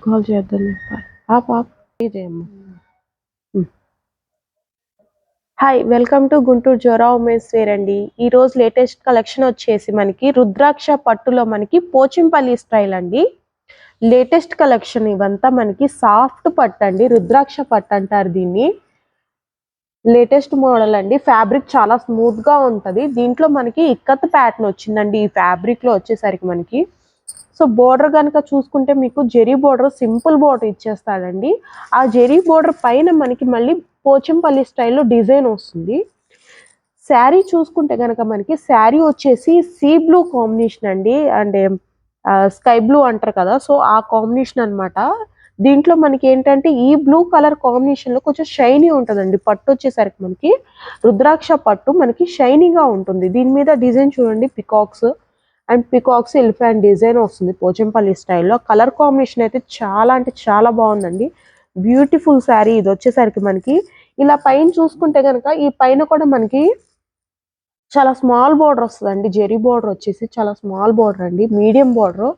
Call చేద్దాం ఇదేమ్మా. Hi, welcome to Guntur Zora women's wear అండి. ఈ రోజు లేటెస్ట్ కలెక్షన్ వచ్చేసి మనకి రుద్రాక్ష పట్టులో మనకి పోచంపల్లి స్టైల్ అండి. లేటెస్ట్ కలెక్షన్ ఇవంతా మనకి సాఫ్ట్ పట్టు అండి, రుద్రాక్ష పట్టు అంటారు దీన్ని. లేటెస్ట్ మోడల్ అండి. ఫ్యాబ్రిక్ చాలా స్మూత్ గా ఉంటది. దీంట్లో మనకి ఇక్కత్ ప్యాటర్న్ వచ్చిందండి ఈ ఫ్యాబ్రిక్ లో వచ్చేసరికి మనకి. సో బోర్డర్ కనుక చూసుకుంటే మీకు జెరీ బోర్డర్, సింపుల్ బోర్డర్ ఇచ్చేస్తాడండి. ఆ జెరీ బోర్డర్ పైన మనకి మళ్ళీ పోచంపల్లి స్టైల్లో డిజైన్ వస్తుంది. శారీ చూసుకుంటే కనుక మనకి శారీ వచ్చేసి సీ బ్లూ కాంబినేషన్ అండి, అంటే స్కై బ్లూ అంటారు కదా, సో ఆ కాంబినేషన్ అనమాట. దీంట్లో మనకి ఏంటంటే ఈ బ్లూ కలర్ కాంబినేషన్ లో కొంచెం షైనీ ఉంటుందండి. పట్టు వచ్చేసరికి మనకి రుద్రాక్ష పట్టు మనకి షైనీగా ఉంటుంది. దీని మీద డిజైన్ చూడండి, peacocks and peacocks elephant design వస్తుంది పోచంపల్లి స్టైల్లో. కలర్ కాంబినేషన్ అయితే చాలా అంటే చాలా బాగుందండి. బ్యూటిఫుల్ శారీ ఇది వచ్చేసరికి మనకి. ఇలా పైన చూసుకుంటే కనుక ఈ పైన కూడా మనకి చాలా స్మాల్ బార్డర్ వస్తుందండి. జెరీ బార్డర్ వచ్చేసి చాలా స్మాల్ బార్డర్ అండి, మీడియం బార్డర్.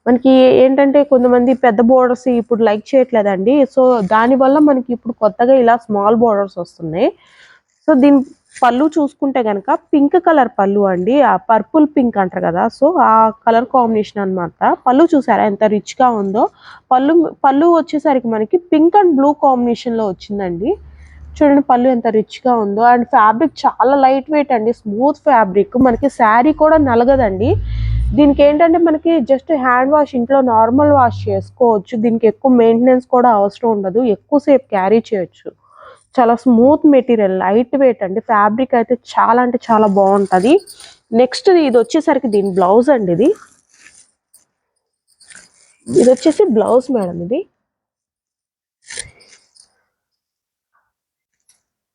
మనకి ఏంటంటే కొంతమంది పెద్ద బోర్డర్స్ ఇప్పుడు లైక్ చేయట్లేదండి. సో దానివల్ల మనకి ఇప్పుడు కొత్తగా ఇలా స్మాల్ బోర్డర్స్ వస్తున్నాయి. సో దీని పళ్ళు చూసుకుంటే కనుక పింక్ కలర్ పళ్ళు అండి, ఆ పర్పుల్ పింక్ అంటారు కదా, సో ఆ కలర్ కాంబినేషన్ అనమాట. పళ్ళు చూసారా ఎంత రిచ్ గా ఉందో. పళ్ళు వచ్చేసరికి మనకి పింక్ అండ్ బ్లూ కాంబినేషన్ లో వచ్చిందండి. చూడండి పళ్ళు ఎంత రిచ్ గా ఉందో. అండ్ ఫ్యాబ్రిక్ చాలా లైట్ వెయిట్ అండి, స్మూత్ ఫ్యాబ్రిక్. మనకి శారీ కూడా నలగదండి. దీనికి ఏంటంటే మనకి జస్ట్ హ్యాండ్ వాష్, ఇంట్లో నార్మల్ వాష్ చేసుకోవచ్చు. దీనికి ఎక్కువ మెయింటెనెన్స్ కూడా అవసరం ఉండదు, ఎక్కువసేపు క్యారీ చేయొచ్చు. చాలా స్మూత్ మెటీరియల్, లైట్ వెయిట్ అండి. ఫ్యాబ్రిక్ అయితే చాలా అంటే చాలా బాగుంటుంది. నెక్స్ట్ ఇది వచ్చేసరికి దీని బ్లౌజ్ అండి. ఇది వచ్చేసి బ్లౌజ్ మేడం. ఇది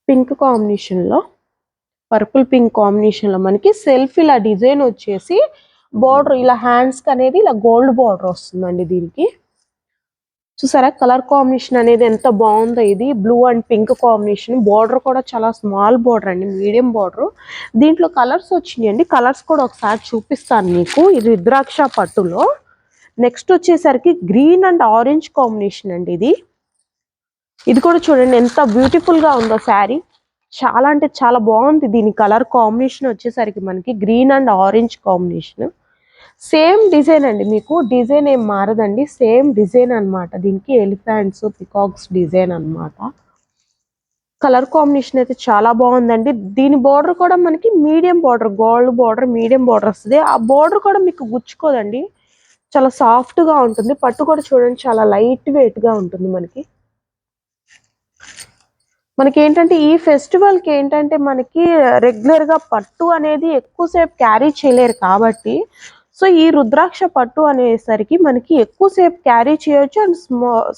పింక్ కాంబినేషన్ లో, పర్పుల్ పింక్ కాంబినేషన్ లో మనకి సెల్ఫ్ ఇలా డిజైన్ వచ్చేసి బార్డర్ ఇలా హ్యాండ్స్ కి అనేది ఇలా గోల్డ్ బార్డర్ వస్తుందండి. దీనికి చూసారా కలర్ కాంబినేషన్ అనేది ఎంత బాగుందో. ఇది blue and pink combination. Border కూడా చాలా స్మాల్ బార్డర్ అండి, మీడియం బార్డర్. దీంట్లో కలర్స్ వచ్చినాయండి, కలర్స్ కూడా ఒకసారి చూపిస్తాను మీకు. ఇది రుద్రాక్ష పట్టులో. నెక్స్ట్ వచ్చేసరికి గ్రీన్ అండ్ ఆరెంజ్ కాంబినేషన్ అండి. ఇది కూడా చూడండి ఎంత బ్యూటిఫుల్ గా ఉందో శారీ. చాలా అంటే చాలా బాగుంది. దీని కలర్ కాంబినేషన్ వచ్చేసరికి మనకి green and orange combination. Same design అండి, మీకు డిజైన్ ఏం మారదండి, సేమ్ డిజైన్ అనమాట. దీనికి ఎలిఫెంట్స్, పికాక్స్ డిజైన్ అనమాట. కలర్ కాంబినేషన్ అయితే చాలా బాగుందండి. దీని బార్డర్ కూడా మనకి medium border, gold border, medium border వస్తుంది. ఆ బార్డర్ కూడా మీకు గుచ్చుకోదండి, చాలా సాఫ్ట్ గా ఉంటుంది. పట్టు కూడా చూడండి చాలా లైట్ వెయిట్ గా ఉంటుంది. మనకి ఏంటంటే ఈ ఫెస్టివల్ కి ఏంటంటే మనకి రెగ్యులర్ గా పట్టు అనేది ఎక్కువసేపు క్యారీ చేయలేరు కాబట్టి, సో ఈ రుద్రాక్ష పట్టు అనేసరికి మనకి ఎక్కువసేపు క్యారీ చేయొచ్చు. అండ్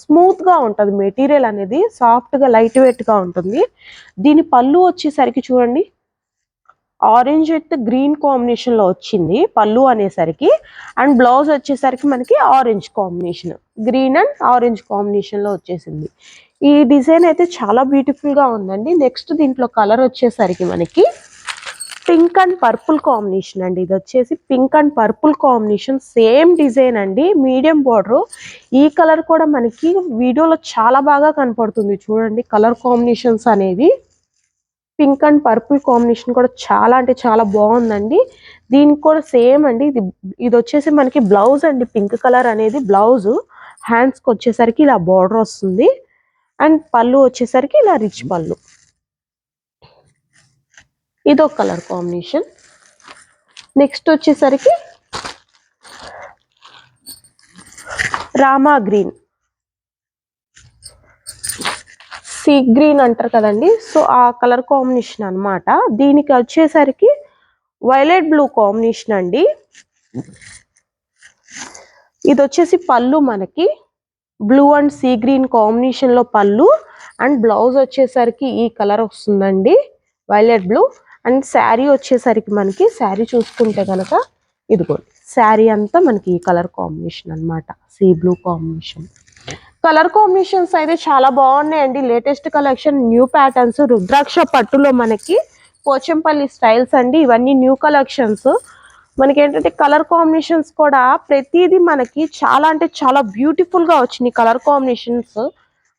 స్మూత్ గా ఉంటుంది మెటీరియల్ అనేది, సాఫ్ట్ గా లైట్ వెయిట్ గా ఉంటుంది. దీని పళ్ళు వచ్చేసరికి చూడండి, ఆరెంజ్ విత్ గ్రీన్ కాంబినేషన్ లో వచ్చింది పళ్ళు అనేసరికి. అండ్ బ్లౌజ్ వచ్చేసరికి మనకి orange combination, green and orange combination లో వచ్చేసింది. ఈ డిజైన్ అయితే చాలా బ్యూటిఫుల్ గా ఉందండి. నెక్స్ట్ దీంట్లో కలర్ వచ్చేసరికి మనకి పింక్ అండ్ పర్పుల్ కాంబినేషన్ అండి. ఇది వచ్చేసి pink and purple combination, same design అండి, మీడియం బార్డర్. ఈ కలర్ కూడా మనకి వీడియోలో చాలా బాగా కనపడుతుంది. చూడండి కలర్ కాంబినేషన్స్ అనేవి. పింక్ అండ్ పర్పుల్ కాంబినేషన్ కూడా చాలా అంటే చాలా బాగుందండి. దీనికి కూడా సేమ్ అండి. ఇది వచ్చేసి మనకి బ్లౌజ్ అండి, పింక్ కలర్ అనేది బ్లౌజ్. హ్యాండ్స్కి వచ్చేసరికి ఇలా బార్డర్ వస్తుంది. అండ్ పళ్ళు వచ్చేసరికి ఇలా రిచ్ పళ్ళు. ఇదో కలర్ కాంబినేషన్. నెక్స్ట్ వచ్చేసరికి రామా గ్రీన్, సీ గ్రీన్ అంటారు కదండి, సో ఆ కలర్ కాంబినేషన్ అనమాట. దీనికి వచ్చేసరికి వైలెట్ బ్లూ కాంబినేషన్ అండి. ఇది వచ్చేసి పళ్ళు మనకి blue and sea green combination లో పళ్ళు. అండ్ బ్లౌజ్ వచ్చేసరికి ఈ కలర్ వస్తుందండి, వైలెట్ బ్లూ. అండ్ శారీ వచ్చేసరికి మనకి, శారీ చూసుకుంటే కనుక ఇదిగోండి, శారీ అంతా మనకి ఈ కలర్ కాంబినేషన్ అనమాట, sea blue combination. Colour combinations అయితే చాలా బాగున్నాయండి. లేటెస్ట్ కలెక్షన్, న్యూ ప్యాటర్న్స్, రుద్రాక్ష పట్టులో మనకి పోచంపల్లి స్టైల్స్ అండి. ఇవన్నీ న్యూ కలెక్షన్స్. మనకేంటంటే కలర్ కాంబినేషన్స్ కూడా ప్రతీది మనకి చాలా అంటే చాలా బ్యూటిఫుల్‌గా వచ్చినియి colour combinations.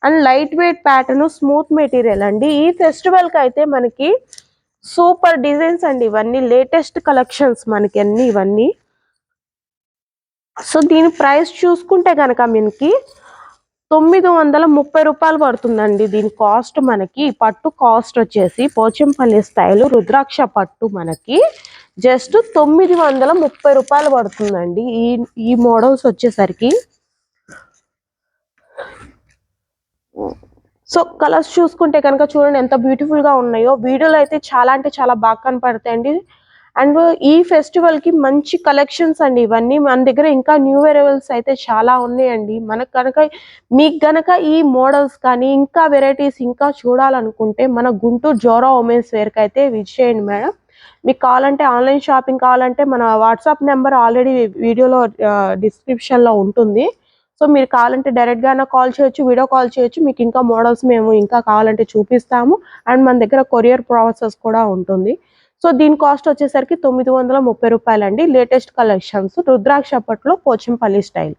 And light weight pattern, smooth material అండి. ఈ ఫెస్టివల్‌కైతే మనకి సూపర్ డిజైన్స్ అండి ఇవన్నీ. లేటెస్ట్ కలెక్షన్స్ మనకి అన్నీ ఇవన్నీ. సో, దీని ప్రైస్ చూసుకుంటే గనక మనకి రూ. 930 పడుతుందండి. దీని కాస్ట్ మనకి. పట్టు కాస్ట్ వచ్చేసి పోచంపల్లి స్టైలు రుద్రాక్ష పట్టు మనకి జస్ట్ రూ. 930 పడుతుందండి. ఈ మోడల్స్ వచ్చేసరికి. సో, కలర్స్ చూసుకుంటే కనుక చూడండి ఎంత బ్యూటిఫుల్‌గా ఉన్నాయో. వీడియోలో అయితే చాలా అంటే చాలా బాగా కనపడతాయండి. అండ్ ఈ ఫెస్టివల్‌కి మంచి కలెక్షన్స్ అండి ఇవన్నీ. మన దగ్గర ఇంకా న్యూ అరైవల్స్ అయితే చాలా ఉన్నాయండి. మనకు గనక మీకు గనక ఈ మోడల్స్ కానీ, ఇంకా వెరైటీస్ ఇంకా చూడాలనుకుంటే మన గుంటూరు జోరా ఉమెన్స్ వేర్‌కైతే విచ్చేయండి మేడం. మీకు కావాలంటే ఆన్‌లైన్ షాపింగ్ కావాలంటే మన వాట్సాప్ నంబర్ ఆల్రెడీ వీడియోలో డిస్క్రిప్షన్‌లో ఉంటుంది. సో, మీరు కావాలంటే డైరెక్ట్‌గా అయినా కాల్ చేయొచ్చు, వీడియో కాల్ చేయొచ్చు. మీకు ఇంకా మోడల్స్ మేము ఇంకా కావాలంటే చూపిస్తాము. అండ్ మన దగ్గర కొరియర్ ప్రాసెస్ కూడా ఉంటుంది. సో, దీని కాస్ట్ వచ్చేసరికి రూ. 930 అండి. లేటెస్ట్ కలెక్షన్స్ రుద్రాక్ష పట్టులో పోచంపల్లి స్టైల్.